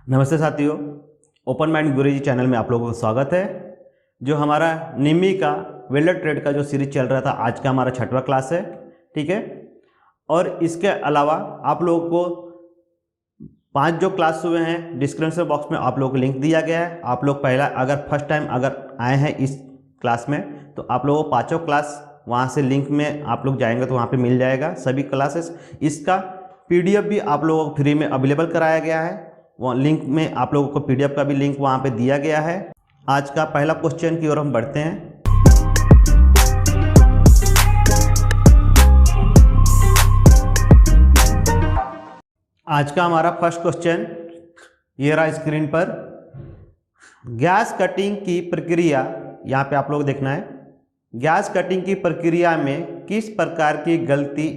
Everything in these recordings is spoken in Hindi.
नमस्ते साथियों, ओपन माइंड गुरुजी चैनल में आप लोगों का स्वागत है। जो हमारा निम्मी का वेल्डर ट्रेड का जो सीरीज चल रहा था, आज का हमारा 6वां क्लास है। ठीक है। और इसके अलावा आप लोगों को 5 जो क्लास हुए हैं, डिस्क्रिप्शन बॉक्स में आप लोगों को लिंक दिया गया है। आप लोग पहला अगर फर्स्ट टाइम अगर आए हैं इस क्लास में, तो आप लोगों को 5 क्लास वहाँ से लिंक में आप लोग जाएंगे तो वहाँ पे मिल जाएगा सभी क्लासेस। इसका PDF भी आप लोगों को फ्री में अवेलेबल कराया गया है। वो लिंक में आप लोगों को PDF का भी लिंक वहाँ पे दिया गया है। आज का पहला क्वेश्चन की ओर हम बढ़ते हैं। आज का हमारा फर्स्ट क्वेश्चन ये रहा स्क्रीन पर। गैस कटिंग की प्रक्रिया, यहाँ पे आप लोग देखना है, गैस कटिंग की प्रक्रिया में किस प्रकार की गलती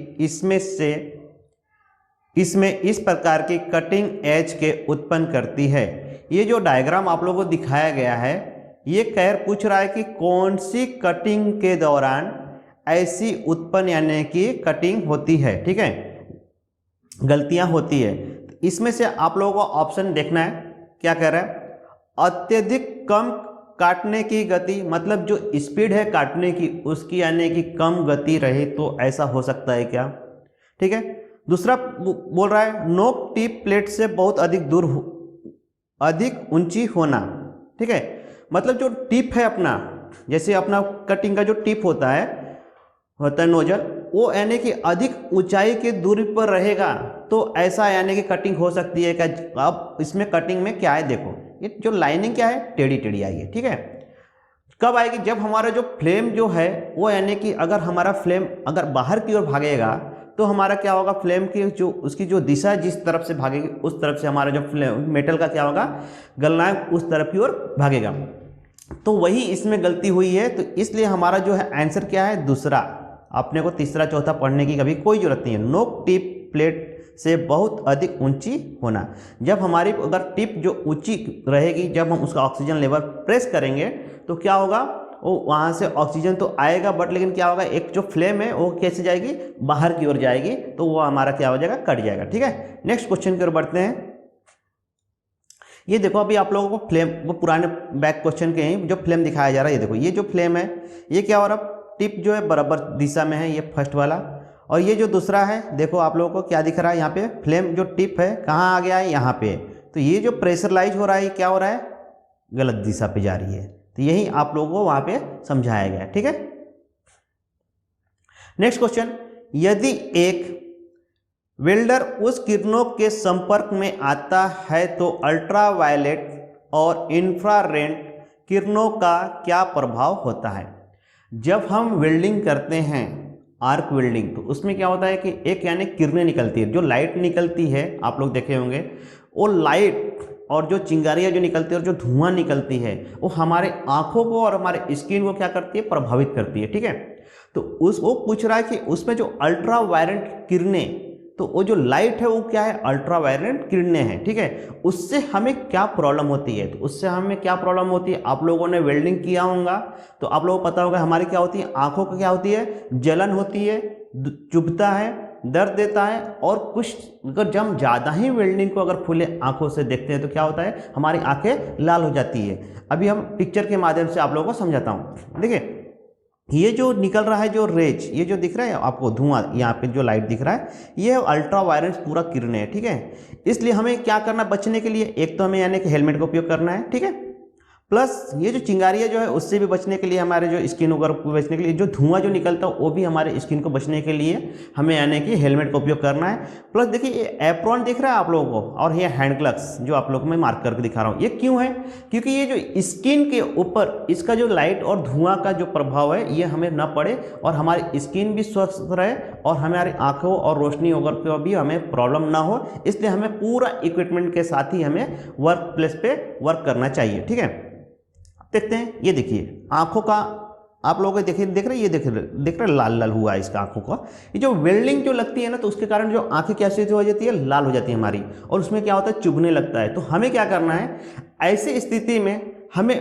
इसमें इस प्रकार की कटिंग एज के उत्पन्न करती है। ये जो डायग्राम आप लोगों को दिखाया गया है, ये पूछ रहा है कि कौन सी कटिंग के दौरान ऐसी उत्पन्न यानी कि कटिंग होती है। ठीक है, गलतियां होती है। इसमें से आप लोगों को ऑप्शन देखना है, क्या कह रहा है, अत्यधिक कम काटने की गति, मतलब जो स्पीड है काटने की उसकी यानी कि कम गति रहे तो ऐसा हो सकता है क्या। ठीक है। दूसरा बोल रहा है नोक टिप प्लेट से बहुत अधिक ऊंची होना। ठीक है, मतलब जो टिप है अपना, जैसे अपना कटिंग का जो टिप होता है नोजल, वो यानी कि अधिक ऊंचाई की दूरी पर रहेगा तो ऐसा यानी कि कटिंग हो सकती है क्या। अब इसमें कटिंग में क्या है, देखो ये जो लाइनिंग क्या है, टेढ़ी टेढ़ी आई है। ठीक है, कब आएगी, जब हमारा जो फ्लेम जो है वो यानी कि अगर हमारा फ्लेम अगर बाहर की ओर भागेगा तो हमारा क्या होगा, फ्लेम की जो उसकी जो दिशा जिस तरफ से भागेगी उस तरफ से हमारा जो फ्लेम मेटल का क्या होगा, गलनांक उस तरफ की ओर भागेगा। तो वही इसमें गलती हुई है, तो इसलिए हमारा जो है आंसर क्या है, दूसरा। अपने को तीसरा चौथा पढ़ने की कभी कोई जरूरत नहीं है। नोक टिप प्लेट से बहुत अधिक ऊंची होना, जब हमारी अगर टिप जो ऊंची रहेगी, जब हम उसका ऑक्सीजन लेवल प्रेस करेंगे तो क्या होगा, वो वहाँ से ऑक्सीजन तो आएगा, बट लेकिन क्या होगा, एक जो फ्लेम है वो कैसे जाएगी, बाहर की ओर जाएगी, तो वो हमारा क्या हो जाएगा, कट जाएगा। ठीक है, नेक्स्ट क्वेश्चन की ओर बढ़ते हैं। ये देखो, अभी आप लोगों को फ्लेम, वो पुराने बैक क्वेश्चन के हैं जो फ्लेम दिखाया जा रहा है, ये देखो, ये जो फ्लेम है ये क्या हो रहा है, टिप जो है बराबर दिशा में है, ये फर्स्ट वाला। और ये जो दूसरा है, देखो आप लोगों को क्या दिख रहा है, यहाँ पे फ्लेम जो टिप है कहाँ आ गया है, यहाँ पे। तो ये जो प्रेशरलाइज हो रहा है, क्या हो रहा है, गलत दिशा पे जा रही है। तो यही आप लोगों को वहां पे समझाया गया है। ठीक है, नेक्स्ट क्वेश्चन, यदि एक वेल्डर उस किरणों के संपर्क में आता है तो अल्ट्रावायलेट और इंफ्रारेड किरणों का क्या प्रभाव होता है। जब हम वेल्डिंग करते हैं, आर्क वेल्डिंग, तो उसमें क्या होता है कि एक यानी किरणें निकलती है, जो लाइट निकलती है, आप लोग देखे होंगे, वो लाइट और जो चिंगारियाँ जो निकलती है और जो धुआं निकलती है वो हमारे आंखों को और हमारे स्किन को क्या करती है, प्रभावित करती है। ठीक है, तो वो पूछ रहा है कि उसमें जो अल्ट्रावायलेट किरणें, तो वो जो लाइट है वो क्या है, अल्ट्रावायलेट किरणें हैं। ठीक है, उससे हमें क्या प्रॉब्लम होती है, तो उससे हमें क्या प्रॉब्लम होती है, आप लोगों ने वेल्डिंग किया होगा तो आप लोगों को पता होगा हमारी क्या होती है, आंखों को क्या होती है, जलन होती है, चुभता है, दर्द देता है। और कुछ अगर जब हम ज़्यादा ही वेल्डिंग को अगर खुले आंखों से देखते हैं तो क्या होता है, हमारी आंखें लाल हो जाती है। अभी हम पिक्चर के माध्यम से आप लोगों को समझाता हूँ। देखिए, ये जो निकल रहा है जो रेज, ये जो दिख रहा है आपको धुआं, यहाँ पे जो लाइट दिख रहा है, ये अल्ट्रावायलेट पूरा किरणें है। ठीक है, इसलिए हमें क्या करना बचने के लिए, एक तो हमें यानी कि हेलमेट का उपयोग करना है। ठीक है, प्लस ये जो चिंगारियाँ जो है उससे भी बचने के लिए, हमारे जो स्किन वगैरह को बचने के लिए, जो धुआं जो निकलता है वो भी हमारे स्किन को बचने के लिए हमें यानी कि हेलमेट का उपयोग करना है। प्लस देखिए, ये एप्रॉन दिख रहा है आप लोगों को, और ये हैंड ग्लव्स जो आप लोगों को मैं मार्क करके दिखा रहा हूँ, ये क्यों है, क्योंकि ये जो स्किन के ऊपर इसका जो लाइट और धुआं का जो प्रभाव है ये हमें न पड़े और हमारी स्किन भी स्वस्थ रहे और हमारी आंखों और रोशनी वगैरह को भी हमें प्रॉब्लम ना हो। इसलिए हमें पूरा इक्विपमेंट के साथ ही हमें वर्क प्लेस पे वर्क करना चाहिए। ठीक है, देखते हैं, ये देखिए आंखों का, आप लोगों को देखिए, देख रहे हैं, ये देख रहे लाल लाल हुआ है इसका आंखों का। ये जो वेल्डिंग जो लगती है ना, तो उसके कारण जो आंखें कैसे हो जाती है, लाल हो जाती है हमारी, और उसमें क्या होता है, चुभने लगता है। तो हमें क्या करना है, ऐसी स्थिति में हमें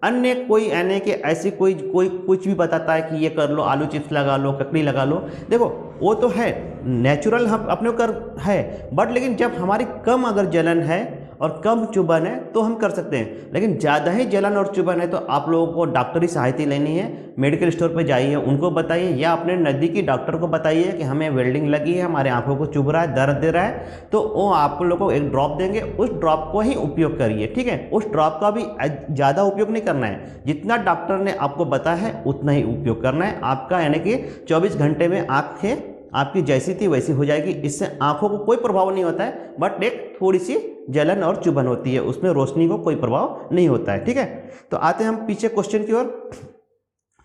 अन्य कोई यानी कि ऐसी कोई कुछ भी बताता है कि ये कर लो, आलू चिप्स लगा लो, ककड़ी लगा लो, देखो वो तो है नेचुरल, हम अपने कर है, बट लेकिन जब हमारी कम अगर जलन है और कम चुभन है तो हम कर सकते हैं, लेकिन ज़्यादा ही जलन और चुभन है तो आप लोगों को डॉक्टरी सहायता लेनी है। मेडिकल स्टोर पे जाइए, उनको बताइए या अपने नज़दीकी डॉक्टर को बताइए कि हमें वेल्डिंग लगी है, हमारे आंखों को चुभ रहा है, दर्द दे रहा है, तो वो आप लोगों को एक ड्रॉप देंगे, उस ड्रॉप को ही उपयोग करिए। ठीक है, उस ड्रॉप का भी ज़्यादा उपयोग नहीं करना है, जितना डॉक्टर ने आपको बताया है उतना ही उपयोग करना है आपका, यानी कि 24 घंटे में आँखें आपकी जैसी थी वैसी हो जाएगी। इससे आंखों को कोई प्रभाव नहीं होता है, बट एक थोड़ी सी जलन और चुभन होती है, उसमें रोशनी को कोई प्रभाव नहीं होता है। ठीक है, तो आते हैं हम पीछे क्वेश्चन की ओर।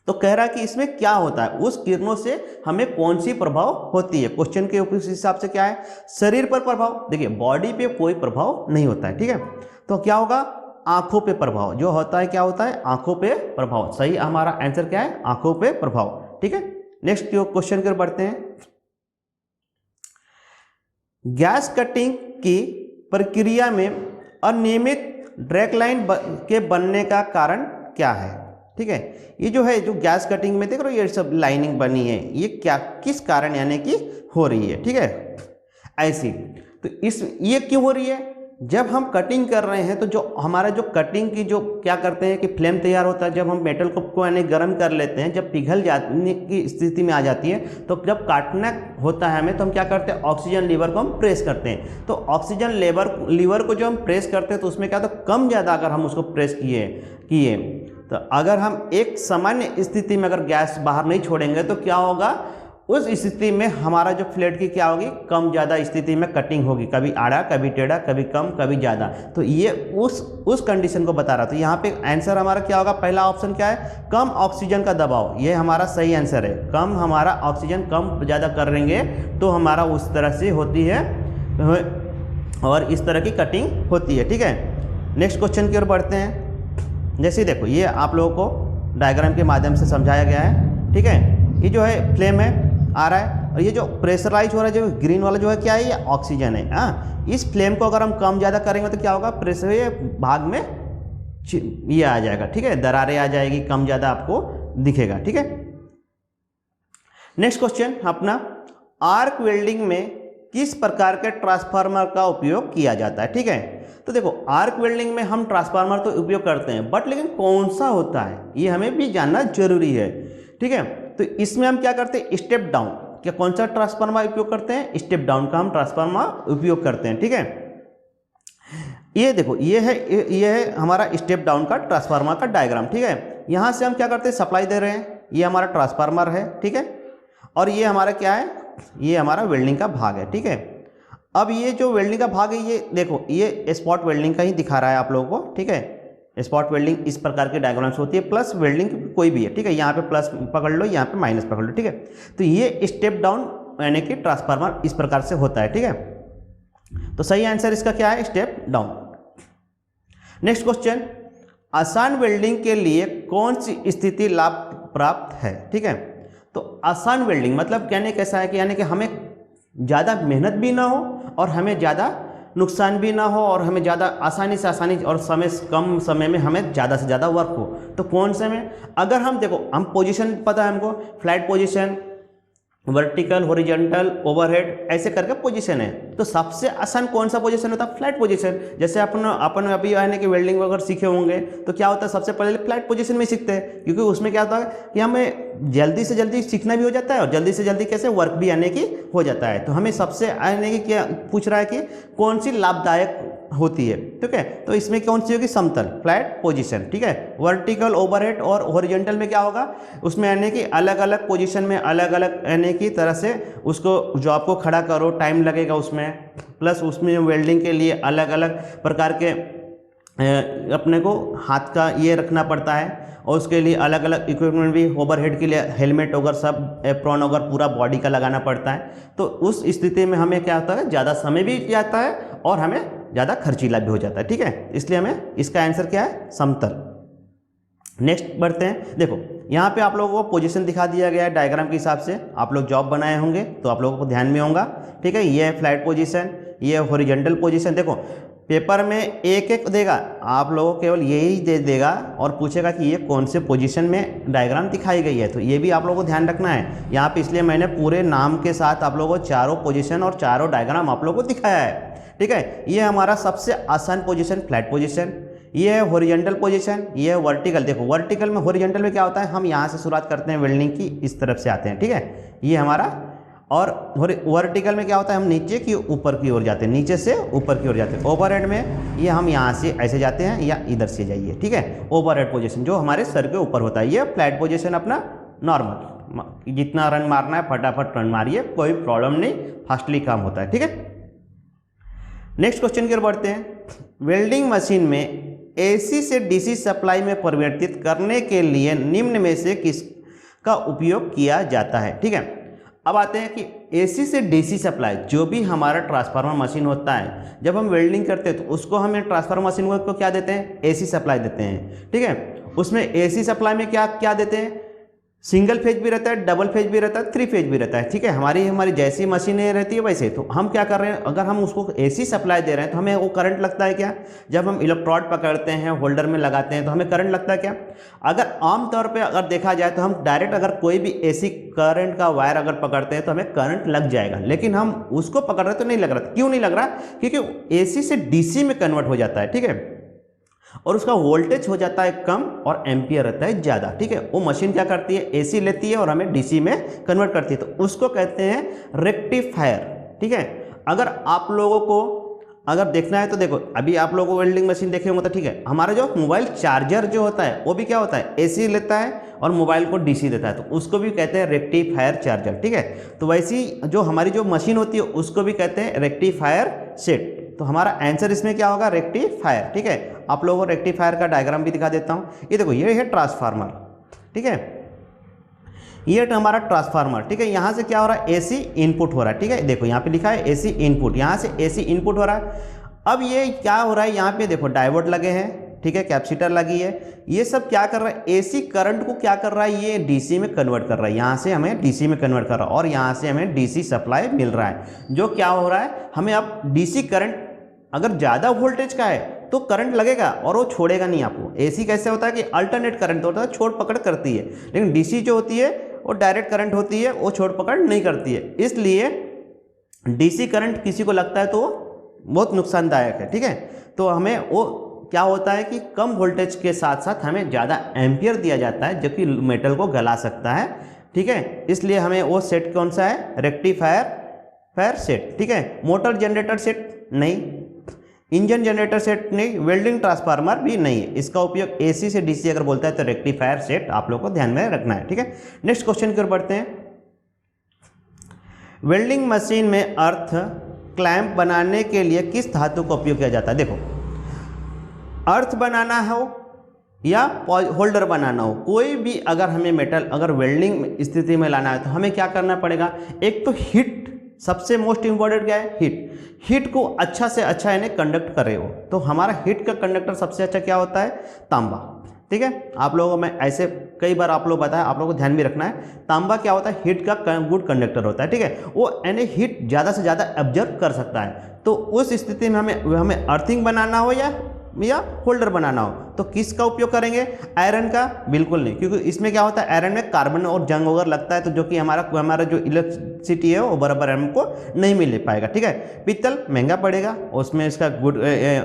तो कह रहा है कि इसमें क्या होता है, उस किरणों से हमें कौन सी प्रभाव होती है। क्वेश्चन के उस हिसाब से क्या है, शरीर पर प्रभाव। देखिए बॉडी पे कोई प्रभाव नहीं होता है। ठीक है, तो क्या होगा, आंखों पे प्रभाव जो होता है, क्या होता है, आंखों पे प्रभाव। सही हमारा आंसर क्या है, आंखों पे प्रभाव। ठीक है, नेक्स्ट क्वेश्चन की ओर बढ़ते हैं। गैस कटिंग की प्रक्रिया में अनियमित ड्रैग लाइन के बनने का कारण क्या है। ठीक है, ये जो है, जो गैस कटिंग में देख रहे हो ये सब लाइनिंग बनी है, ये क्या किस कारण यानी कि हो रही है। ठीक है, ऐसी तो ये क्यों हो रही है, जब हम कटिंग कर रहे हैं तो जो हमारा जो कटिंग की जो क्या करते हैं कि फ्लेम तैयार होता है, जब हम मेटल को यानी गर्म कर लेते हैं, जब पिघल जाने की स्थिति में आ जाती है, तो जब काटना होता है हमें, तो हम क्या करते हैं, ऑक्सीजन लीवर को हम प्रेस करते हैं। तो ऑक्सीजन लीवर को जो हम प्रेस करते हैं तो उसमें क्या होता है, कम ज़्यादा अगर हम उसको प्रेस किए तो अगर हम एक सामान्य स्थिति में अगर गैस बाहर नहीं छोड़ेंगे तो क्या होगा, उस स्थिति में हमारा जो फ्लेट की क्या होगी, कम ज़्यादा स्थिति में कटिंग होगी, कभी आड़ा कभी टेढ़ा, कभी कम कभी ज़्यादा। तो ये उस कंडीशन को बता रहा था। यहाँ पे आंसर हमारा क्या होगा, पहला ऑप्शन क्या है, कम ऑक्सीजन का दबाव, ये हमारा सही आंसर है। कम हमारा ऑक्सीजन कम ज़्यादा करेंगे तो हमारा उस तरह से होती है और इस तरह की कटिंग होती है। ठीक है, नेक्स्ट क्वेश्चन की ओर बढ़ते हैं। जैसे देखो ये आप लोगों को डायग्राम के माध्यम से समझाया गया है। ठीक है, ये जो है फ्लेम है आ रहा है, और ये जो प्रेशराइज हो रहा है जो ग्रीन वाला जो है क्या है, ये ऑक्सीजन है। हाँ, इस फ्लेम को अगर हम कम ज़्यादा करेंगे तो क्या होगा, प्रेशर भाग में ये आ जाएगा। ठीक है, दरारें आ जाएगी, कम ज़्यादा आपको दिखेगा। ठीक है, नेक्स्ट क्वेश्चन अपना, आर्क वेल्डिंग में किस प्रकार के ट्रांसफार्मर का उपयोग किया जाता है। ठीक है, तो देखो आर्क वेल्डिंग में हम ट्रांसफार्मर तो उपयोग करते हैं, बट लेकिन कौन सा होता है ये हमें भी जानना जरूरी है। ठीक है, तो इसमें हम क्या करते हैं, स्टेप डाउन, क्या कौन सा ट्रांसफार्मर उपयोग करते हैं, स्टेप डाउन का हम ट्रांसफार्मर उपयोग करते हैं। ठीक है, ये देखो ये है हमारा स्टेप डाउन का ट्रांसफार्मर का डायग्राम। ठीक है, यहाँ से हम क्या करते हैं, सप्लाई दे रहे हैं, ये हमारा ट्रांसफार्मर है। ठीक है, और ये हमारा क्या है, ये हमारा वेल्डिंग का भाग है। ठीक है, अब ये जो वेल्डिंग का भाग है, ये देखो ये स्पॉट वेल्डिंग का ही दिखा रहा है आप लोगों को। ठीक है, स्पॉट वेल्डिंग इस प्रकार के डायग्राम्स होती है, प्लस वेल्डिंग कोई भी है। ठीक है, यहाँ पे प्लस पकड़ लो, यहाँ पे माइनस पकड़ लो। ठीक है, तो ये स्टेप डाउन यानी कि ट्रांसफार्मर इस प्रकार से होता है। ठीक है, तो सही आंसर इसका क्या है, स्टेप डाउन। नेक्स्ट क्वेश्चन, आसान वेल्डिंग के लिए कौन सी स्थिति लाभ प्राप्त है। ठीक है, तो आसान वेल्डिंग मतलब कहने कैसा है कि यानी कि हमें ज़्यादा मेहनत भी ना हो और हमें ज़्यादा नुकसान भी ना हो और हमें ज़्यादा आसानी और कम समय में हमें ज़्यादा से ज़्यादा वर्क हो। तो कौन से में, अगर हम देखो, हम पोजीशन पता है हमको, flat position, vertical, horizontal, overhead, ऐसे करके पोजीशन है। तो सबसे आसान कौन सा पोजीशन होता है, फ्लैट पोजीशन। जैसे अपन अभी आने की वेल्डिंग वगैरह सीखे होंगे तो क्या होता है, सबसे पहले फ्लैट पोजीशन में सीखते हैं, क्योंकि उसमें क्या होता है कि हमें जल्दी से जल्दी सीखना भी हो जाता है और जल्दी से जल्दी कैसे वर्क भी आने की हो जाता है। तो हमें सबसे आने की क्या पूछ रहा है कि कौन सी लाभदायक होती है। ठीक है, तो इसमें कौन सी होगी, समतल, फ्लैट पोजीशन। ठीक है, वर्टिकल, ओवरहेड और हॉरिजॉन्टल में क्या होगा, उसमें यानी कि अलग अलग पोजीशन में अलग अलग यानी की तरह से उसको जॉब को खड़ा करो, टाइम लगेगा उसमें, प्लस उसमें वेल्डिंग के लिए अलग अलग प्रकार के अपने को हाथ का ये रखना पड़ता है और उसके लिए अलग अलग इक्विपमेंट भी, ओवरहेड के लिए हेलमेट वगैरह सब, एप्रॉन वगैरह पूरा बॉडी का लगाना पड़ता है। तो उस स्थिति में हमें क्या होता है, ज़्यादा समय भी जाता है और हमें ज़्यादा खर्चीला भी हो जाता है। ठीक है, इसलिए हमें इसका आंसर क्या है, समतल। नेक्स्ट बढ़ते हैं। देखो यहाँ पे आप लोगों को पोजीशन दिखा दिया गया है डायग्राम के हिसाब से, आप लोग जॉब बनाए होंगे तो आप लोगों को ध्यान में होगा। ठीक है, ये है फ्लैट पोजीशन, ये हॉरिजॉन्टल पोजीशन। देखो पेपर में एक एक देगा, आप लोगों को केवल यही दे देगा और पूछेगा कि ये कौन से पोजीशन में डायग्राम दिखाई गई है, तो ये भी आप लोगों को ध्यान रखना है यहाँ पे। इसलिए मैंने पूरे नाम के साथ आप लोगों को चारों पोजीशन और चारों डायग्राम आप लोगों को दिखाया है। ठीक है। ये हमारा सबसे आसान पोजीशन फ्लैट पोजीशन, ये है हॉरिजॉन्टल पोजीशन, ये है वर्टिकल। देखो वर्टिकल में, हॉरिजॉन्टल में क्या होता है, हम यहाँ से शुरुआत करते हैं वेल्डिंग की, इस तरफ से आते हैं, ठीक है, ये हमारा। और वर्टिकल में क्या होता है, हम नीचे की ऊपर की ओर जाते हैं, नीचे से ऊपर की ओर जाते हैं। ओवरहेड में ये हम यहाँ से ऐसे जाते हैं या इधर से जाइए, ठीक है। ओवरहेड पोजीशन जो हमारे सर के ऊपर होता है। ये फ्लैट पोजीशन अपना नॉर्मल, जितना रन मारना है फटाफट रन मारिए, कोई प्रॉब्लम नहीं, फास्टली काम होता है, ठीक है। नेक्स्ट क्वेश्चन की ओर बढ़ते हैं। वेल्डिंग मशीन में एसी से डीसी सप्लाई में परिवर्तित करने के लिए निम्न में से किसका उपयोग किया जाता है, ठीक है। अब आते हैं कि एसी से डीसी सप्लाई, जो भी हमारा ट्रांसफार्मर मशीन होता है, जब हम वेल्डिंग करते हैं तो उसको हमें ट्रांसफार्मर मशीन को क्या देते हैं, एसी सप्लाई देते हैं, ठीक है। उसमें एसी सप्लाई में क्या क्या देते हैं, सिंगल फेज भी रहता है, डबल फेज भी रहता है, 3 फेज भी रहता है, ठीक है। हमारी जैसी मशीनें रहती है वैसे। तो हम क्या कर रहे हैं, अगर हम उसको एसी सप्लाई दे रहे हैं तो हमें वो करंट लगता है क्या, जब हम इलेक्ट्रोड पकड़ते हैं होल्डर में लगाते हैं तो हमें करंट लगता है क्या। अगर आमतौर पे अगर देखा जाए तो हम डायरेक्ट अगर कोई भी एसी करंट का वायर अगर पकड़ते हैं तो हमें करंट लग जाएगा, लेकिन हम उसको पकड़ रहे तो नहीं लग रहा। क्यों नहीं लग रहा, क्योंकि एसी से डीसी में कन्वर्ट हो जाता है, ठीक है, और उसका वोल्टेज हो जाता है कम और एम्पियर रहता है ज़्यादा, ठीक है। वो मशीन क्या करती है, एसी लेती है और हमें डीसी में कन्वर्ट करती है, तो उसको कहते हैं रेक्टिफायर, ठीक है। अगर आप लोगों को अगर देखना है तो देखो, अभी आप लोगों को वेल्डिंग मशीन देखे होंगे तो ठीक है, हमारा जो मोबाइल चार्जर जो होता है वो भी क्या होता है, एसी लेता है और मोबाइल को डीसी देता है, तो उसको भी कहते हैं रेक्टिफायर चार्जर, ठीक है। तो वैसी जो हमारी जो मशीन होती है उसको भी कहते हैं रेक्टिफायर सेट। तो हमारा आंसर इसमें क्या होगा, रेक्टिफायर, ठीक है। आप लोगों को रेक्टिफायर का डायग्राम भी दिखा देता हूं। ये देखो, ये है ट्रांसफार्मर, ठीक है, ये हमारा ट्रांसफार्मर, ठीक है। यहाँ से क्या हो रहा है, एसी इनपुट हो रहा है, ठीक है। देखो यहाँ पे लिखा है एसी इनपुट, यहाँ से एसी इनपुट हो रहा है। अब ये क्या हो रहा है, यहाँ पे देखो डायोड लगे हैं, ठीक है, कैपेसिटर लगी है, ये सब क्या कर रहा है, एसी करंट को क्या कर रहा है, ये डीसी में कन्वर्ट कर रहा है। यहाँ से हमें डीसी में कन्वर्ट कर रहा है और यहाँ से हमें डीसी सप्लाई मिल रहा है। जो क्या हो रहा है, हमें अब डीसी करंट अगर ज़्यादा वोल्टेज का है तो करंट लगेगा और वो छोड़ेगा नहीं आपको। एसी कैसे होता है कि अल्टरनेट करंट होता है, छोड़ पकड़ करती है, लेकिन डीसी जो होती है वो डायरेक्ट करंट होती है, वो छोड़ पकड़ नहीं करती है। इसलिए डीसी करंट किसी को लगता है तो बहुत नुकसानदायक है, ठीक है। तो हमें वो क्या होता है कि कम वोल्टेज के साथ साथ हमें ज़्यादा एम्पियर दिया जाता है, जो कि मेटल को गला सकता है, ठीक है। इसलिए हमें वो सेट कौन सा है, रेक्टिफायर सेट, ठीक है। मोटर जनरेटर सेट नहीं, इंजन जनरेटर सेट नहीं, वेल्डिंग ट्रांसफार्मर भी नहीं है। इसका उपयोग एसी से डीसी अगर बोलता है तो रेक्टिफायर सेट आप लोग को ध्यान में रखना है, ठीक है। नेक्स्ट क्वेश्चन की ओर बढ़ते हैं। वेल्डिंग मशीन में अर्थ क्लैंप बनाने के लिए किस धातु का उपयोग किया जाता है। देखो, अर्थ बनाना हो या होल्डर बनाना हो, कोई भी अगर हमें मेटल अगर वेल्डिंग स्थिति में लाना है तो हमें क्या करना पड़ेगा, एक तो हीट, सबसे मोस्ट इंपॉर्टेंट क्या है, हीट को अच्छा से अच्छा यानी कंडक्ट करे वो। तो हमारा हीट का कंडक्टर सबसे अच्छा क्या होता है, तांबा, ठीक है। आप लोगों को मैं ऐसे कई बार आप लोग बताया, आप लोगों को ध्यान भी रखना है, तांबा क्या होता है, हीट का गुड कंडक्टर होता है, ठीक है। वो यानी हीट ज़्यादा से ज़्यादा ऑब्जर्व कर सकता है। तो उस स्थिति में हमें अर्थिंग बनाना हो या होल्डर बनाना हो तो किसका उपयोग करेंगे, आयरन का बिल्कुल नहीं, क्योंकि इसमें क्या होता है, आयरन में कार्बन और जंग वगैरह लगता है, तो जो कि हमारा जो इलेक्ट्रिसिटी है वो बराबर हमको नहीं मिल पाएगा, ठीक है। पीतल महंगा पड़ेगा, उसमें इसका गुड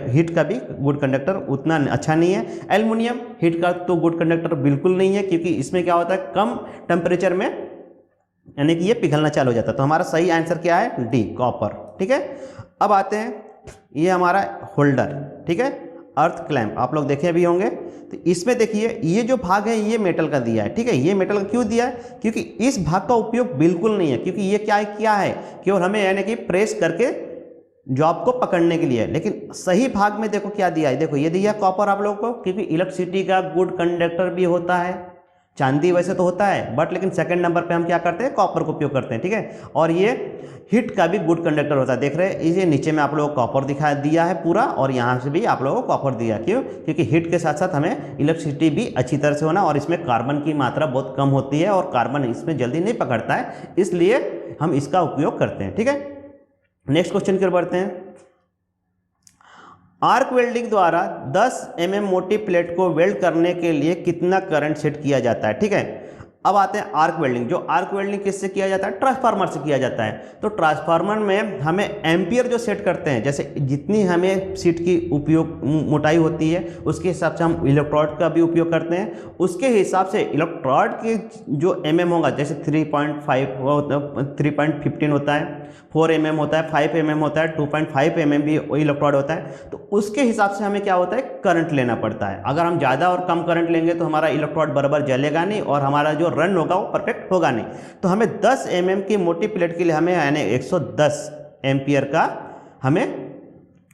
हीट का भी गुड कंडक्टर उतना अच्छा नहीं है। एल्युमिनियम हीट का तो गुड कंडक्टर बिल्कुल नहीं है, क्योंकि इसमें क्या होता है, कम टेम्परेचर में यानी कि ये पिघलना चालू हो जाता है। तो हमारा सही आंसर क्या है, डी, कॉपर, ठीक है। अब आते हैं, ये हमारा होल्डर, ठीक है, अर्थ क्लैंप आप लोग देखे भी होंगे। तो इसमें देखिए, ये जो भाग है ये मेटल का दिया है, ठीक है। ये मेटल का क्यों दिया है, क्योंकि इस भाग का उपयोग बिल्कुल नहीं है, क्योंकि ये क्या है केवल हमें यानी कि प्रेस करके जॉब को पकड़ने के लिए। लेकिन सही भाग में देखो क्या दिया है, देखो ये दिया कॉपर आप लोगों को, क्योंकि इलेक्ट्रिसिटी का गुड कंडक्टर भी होता है, चांदी वैसे तो होता है बट लेकिन सेकंड नंबर पे हम क्या करते हैं, कॉपर को उपयोग करते हैं, ठीक है। और ये हीट का भी गुड कंडक्टर होता है, देख रहे हैं ये नीचे में आप लोगों को कॉपर दिखा दिया है पूरा, और यहाँ से भी आप लोगों को कॉपर दिया, क्यों, क्योंकि हीट के साथ साथ हमें इलेक्ट्रिसिटी भी अच्छी तरह से होना, और इसमें कार्बन की मात्रा बहुत कम होती है और कार्बन इसमें जल्दी नहीं पकड़ता है, इसलिए हम इसका उपयोग करते हैं, ठीक है। नेक्स्ट क्वेश्चन की ओर बढ़ते हैं। आर्क वेल्डिंग द्वारा 10 mm मोटी प्लेट को वेल्ड करने के लिए कितना करंट सेट किया जाता है, ठीक है। अब आते हैं आर्क वेल्डिंग। जो आर्क वेल्डिंग किससे किया जाता है? ट्रांसफार्मर से किया जाता है। तो ट्रांसफार्मर में हमें एम्पियर जो सेट करते हैं, जैसे जितनी हमें शीट की उपयोग मोटाई होती है उसके हिसाब से हम इलेक्ट्रोड का भी उपयोग करते हैं। उसके हिसाब से इलेक्ट्रोड के जो होगा, जैसे 3.5 3.15 होता है, 4 होता है, 5 होता है, 2.5 भी इलेक्ट्रोड होता है। तो उसके हिसाब से हमें क्या होता है? करंट लेना पड़ता है। अगर हम ज़्यादा और कम करंट लेंगे तो हमारा इलेक्ट्रोड बराबर जलेगा नहीं और हमारा जो रन होगा वो परफेक्ट होगा नहीं। तो हमें 10 की मोटी प्लेट के लिए हमें यानी 110 एम्पियर का हमें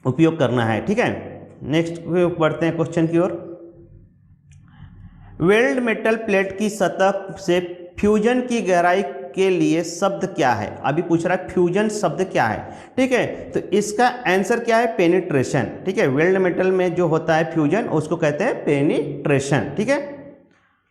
उपयोग करना है। ठीक है, नेक्स्ट बढ़ते हैं क्वेश्चन की ओर। वेल्ड मेटल प्लेट की सतह से फ्यूजन की गहराई के लिए शब्द क्या है? अभी पूछ रहा है फ्यूजन शब्द क्या है। ठीक है, तो इसका आंसर क्या है? पेनिट्रेशन। ठीक है, वेल्ड मेटल में जो होता है फ्यूजन उसको कहते हैं पेनिट्रेशन। ठीक है,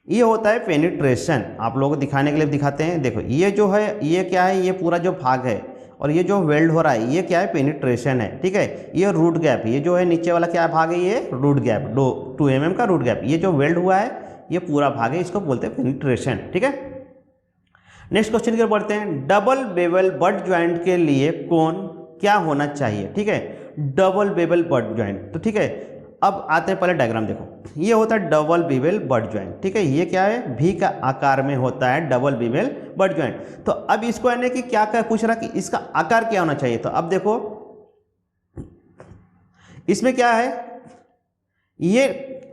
ये होता है पेनिट्रेशन। आप लोगों को दिखाने के लिए दिखाते हैं। देखो ये जो है ये क्या है? ये पूरा जो भाग है और ये जो वेल्ड हो रहा है ये क्या है? पेनिट्रेशन है। ठीक है, ये रूट गैप, ये जो है नीचे वाला क्या भाग है? ये रूट गैप, 2 mm का रूट गैप। ये जो वेल्ड हुआ है ये पूरा भाग है, इसको बोलते हैं पेनिट्रेशन। ठीक है, नेक्स्ट क्वेश्चन की ओर बढ़ते हैं। डबल बेवल बट ज्वाइंट के लिए कोण क्या होना चाहिए? ठीक है, डबल बेवल बट ज्वाइंट। तो ठीक है, अब आते हैं पहले डायग्राम। देखो ये होता है डबल बेवल बट ज्वाइंट। ठीक है, ये क्या है? भी का आकार में होता है डबल बेवल बट ज्वाइंट। तो अब इसको यानी कि क्या पूछ रहा कि इसका आकार क्या होना चाहिए। तो अब देखो इसमें क्या है? ये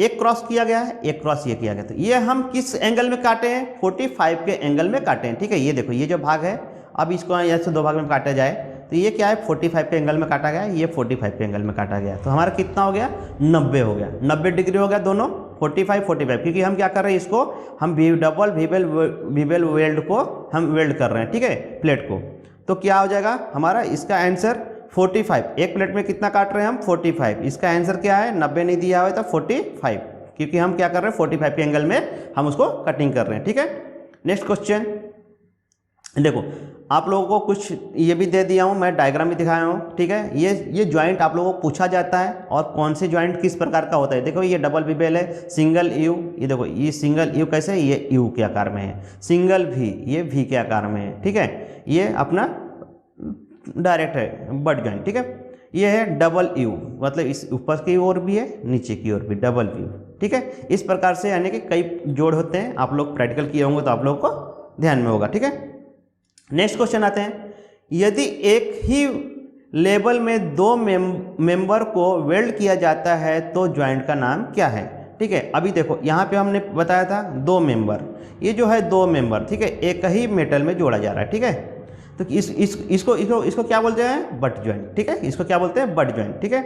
एक क्रॉस किया गया है, एक क्रॉस ये किया गया। तो ये हम किस एंगल में काटे हैं? 45 के एंगल में काटे हैं। ठीक है, ये देखो ये जो भाग है, अब इसको यहाँ से 2 भाग में काटा जाए तो ये क्या है? 45 के एंगल में काटा गया, ये 45 के एंगल में काटा गया। तो हमारा कितना हो गया? 90 हो गया, 90 डिग्री हो गया दोनों, 45 क्योंकि हम क्या कर रहे हैं? इसको हम डबल वीबल वेल्ड को हम वेल्ड कर रहे हैं। ठीक है, प्लेट को। तो क्या हो जाएगा हमारा? इसका आंसर 45। एक प्लेट में कितना काट रहे हैं हम? 45। इसका आंसर क्या है? 90 नहीं दिया हुआ है तो 45, क्योंकि हम क्या कर रहे हैं? 45 के एंगल में हम उसको कटिंग कर रहे हैं। ठीक है, नेक्स्ट क्वेश्चन देखो। आप लोगों को कुछ ये भी दे दिया हूँ, मैं डायग्राम भी दिखाया हूँ। ठीक है, ये ज्वाइंट आप लोगों को पूछा जाता है और कौन से ज्वाइंट किस प्रकार का होता है। देखो ये डबल वीबल है, सिंगल यू, ये देखो ये सिंगल यू कैसे है? ये यू के आकार में है। सिंगल भी, ये भी के आकार में है। ठीक है, ये अपना डायरेक्ट है बट ज्वाइंट। ठीक है, ये है डबल यू, मतलब इस ऊपर की ओर भी है नीचे की ओर भी डबल यू। ठीक है, इस प्रकार से यानी कि कई जोड़ होते हैं। आप लोग प्रैक्टिकल किए होंगे तो आप लोगों को ध्यान में होगा। ठीक है, नेक्स्ट क्वेश्चन आते हैं। यदि एक ही लेवल में 2 मेंबर को वेल्ड किया जाता है तो ज्वाइंट का नाम क्या है? ठीक है, अभी देखो यहाँ पे हमने बताया था 2 मेंबर, ये जो है 2 मेंबर। ठीक है, एक ही मेटल में जोड़ा जा रहा है। ठीक है, तो इसको क्या बोलते हैं? But joint. ठीक है, इसको क्या बोलते हैं? But joint. ठीक है,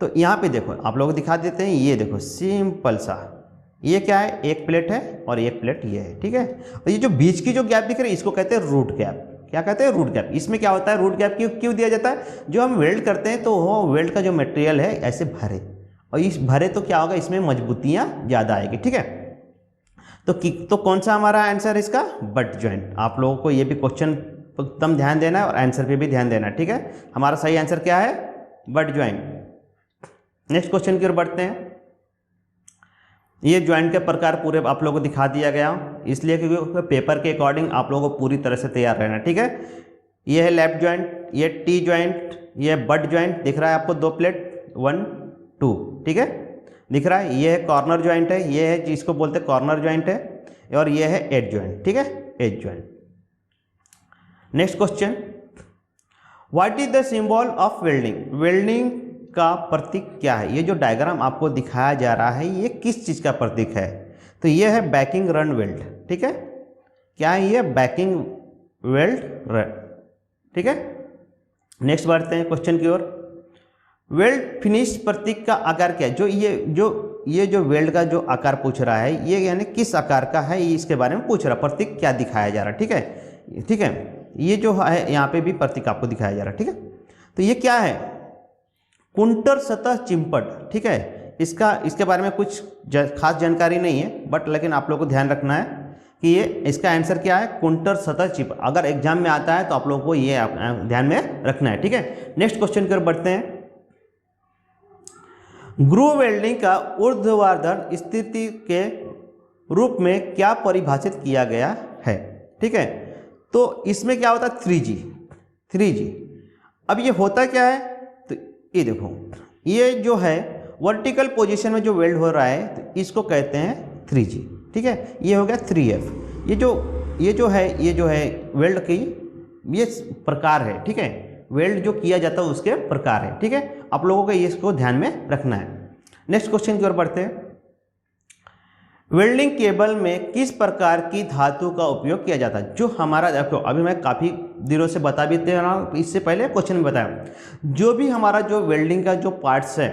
तो यहाँ पे देखो आप लोग दिखा देते हैं। ये देखो सिंपल सा, ये क्या है? एक प्लेट है और एक प्लेट ये है। ठीक है, और ये जो बीच की जो गैप दिख रही है इसको कहते हैं रूट गैप। क्या कहते हैं? Root gap. इसमें क्या होता है? रूट गैप क्यों दिया जाता है? जो हम वेल्ड करते हैं तो वो वेल्ड का जो मटेरियल है ऐसे भरे, और इस भरे तो क्या होगा? इसमें मजबूतियाँ ज़्यादा आएगी। ठीक है, तो कौन सा हमारा आंसर इसका? But joint. आप लोगों को ये भी क्वेश्चन एकदम ध्यान देना है और आंसर पे भी ध्यान देना है। ठीक है, हमारा सही आंसर क्या है? But joint. नेक्स्ट क्वेश्चन की ओर बढ़ते हैं। ये ज्वाइंट के प्रकार पूरे आप लोगों को दिखा दिया गया, इसलिए क्योंकि पेपर के अकॉर्डिंग आप लोगों को पूरी तरह से तैयार रहना। ठीक है, ये है लेफ्ट ज्वाइंट, ये टी ज्वाइंट, ये बट ज्वाइंट दिख रहा है आपको 2 प्लेट 1 2। ठीक है, दिख रहा है। ये है कॉर्नर ज्वाइंट है, ये है जिसको बोलते हैं कॉर्नर ज्वाइंट है, और ये है एज ज्वाइंट। ठीक है, edge joint. Next question, what is the symbol of welding? Welding का प्रतीक क्या है? ये जो डायग्राम आपको दिखाया जा रहा है ये किस चीज़ का प्रतीक है? तो ये है बैकिंग रन वेल्ड। ठीक है, क्या है ये? Banking weld run. ठीक है, नेक्स्ट बढ़ते हैं क्वेश्चन की ओर। वेल्ड फिनिश प्रतीक का आकार क्या है? ये जो वेल्ड का जो आकार पूछ रहा है ये यानी किस आकार का है, ये इसके बारे में पूछ रहा है। प्रतीक क्या दिखाया जा रहा है? ठीक है, ठीक है, ये जो है यहाँ पे भी प्रतीक आपको दिखाया जा रहा है। ठीक है, तो ये क्या है? कुंटर सतह चिम्पट। ठीक है, इसके बारे में कुछ खास जानकारी नहीं है, बट लेकिन आप लोगों को ध्यान रखना है कि ये इसका आंसर क्या है? कुंटर सतह चिम्पट। अगर एग्जाम में आता है तो आप लोगों को ये ध्यान में रखना है। ठीक है, नेक्स्ट क्वेश्चन की ओर बढ़ते हैं। ग्रूव वेल्डिंग का ऊर्ध्वाधर स्थिति के रूप में क्या परिभाषित किया गया है। ठीक है, तो इसमें क्या होता है 3G। अब ये होता क्या है, तो ये देखो, ये जो है वर्टिकल पोजीशन में जो वेल्ड हो रहा है तो इसको कहते हैं 3G। ठीक है, ये हो गया 3F। ये जो है वेल्ड की ये प्रकार है। ठीक है, वेल्ड जो किया जाता है उसके प्रकार है। ठीक है, आप लोगों को इसको ध्यान में रखना है। नेक्स्ट क्वेश्चन की ओर बढ़ते हैं। वेल्डिंग केबल में किस प्रकार की धातु का उपयोग किया जाता है। जो हमारा देखो, अभी मैं काफ़ी दिनों से बता भी दे रहा हूँ, इससे पहले क्वेश्चन में बताया, जो भी हमारा जो वेल्डिंग का जो पार्ट्स है,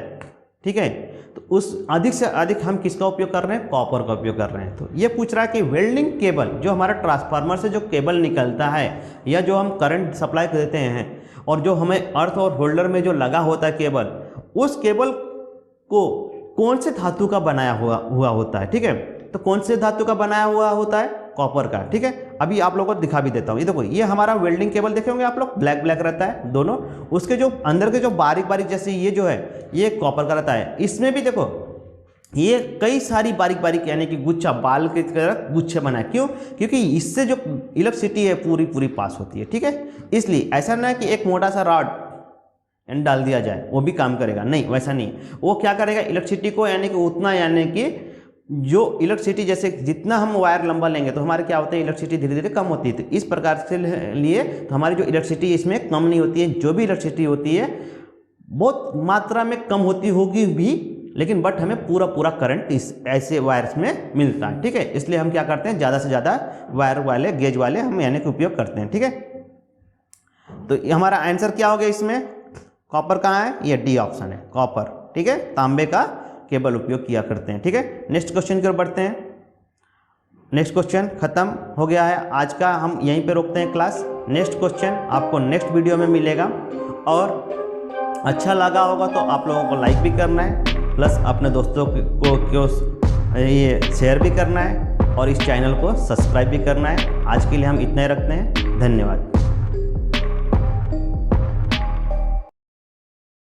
ठीक है, तो उस अधिक से अधिक हम किसका उपयोग कर रहे हैं, कॉपर का उपयोग कर रहे हैं। तो ये पूछ रहा है कि वेल्डिंग केबल जो हमारा ट्रांसफार्मर से जो केबल निकलता है या जो हम करंट सप्लाई देते हैं और जो हमें अर्थ और होल्डर में जो लगा होता है केबल, उस केबल को कौन से धातु का बनाया हुआ होता है। ठीक है, तो कौन से धातु का बनाया हुआ होता है, कॉपर का। ठीक है, अभी आप लोगों को दिखा भी देता हूँ। ये देखो, ये हमारा वेल्डिंग केबल देखे होंगे आप लोग, ब्लैक रहता है दोनों, उसके जो अंदर के जो बारीक बारीक जैसे ये जो है ये कॉपर का रहता है। इसमें भी देखो ये कई सारी बारीक बारीक यानी कि गुच्छा, बाल की तरह गुच्छे बनाए। क्यों? क्योंकि इससे जो इलेक्ट्रिसिटी है पूरी पास होती है। ठीक है, इसलिए ऐसा ना है कि एक मोटा सा रॉड डाल दिया जाए वो भी काम करेगा, नहीं, वैसा नहीं। वो क्या करेगा, इलेक्ट्रिसिटी को यानी कि उतना, यानी कि जो इलेक्ट्रिसिटी जैसे जितना हम वायर लंबा लेंगे तो हमारे क्या होता है, इलेक्ट्रिसिटी धीरे धीरे कम होती है। तो इस प्रकार से लिए तो हमारी जो इलेक्ट्रिसिटी इसमें कम नहीं होती है। जो भी इलेक्ट्रिसिटी होती है बहुत मात्रा में कम होती होगी भी, लेकिन बट हमें पूरा करंट इस ऐसे वायर्स में मिलता है। ठीक है, इसलिए हम क्या करते हैं, ज़्यादा से ज़्यादा वायर वाले, गेज वाले हम यानी कि उपयोग करते हैं। ठीक है, तो हमारा आंसर क्या हो गया इसमें, कॉपर कहाँ है, ये डी ऑप्शन है, कॉपर। ठीक है, तांबे का केबल उपयोग किया करते हैं। ठीक है, नेक्स्ट क्वेश्चन की ओर बढ़ते हैं। नेक्स्ट क्वेश्चन खत्म हो गया है आज का, हम यहीं पे रोकते हैं क्लास। नेक्स्ट क्वेश्चन आपको नेक्स्ट वीडियो में मिलेगा, और अच्छा लगा होगा तो आप लोगों को लाइक भी करना है, प्लस अपने दोस्तों को ये शेयर भी करना है, और इस चैनल को सब्सक्राइब भी करना है। आज के लिए हम इतना ही रखते हैं, धन्यवाद।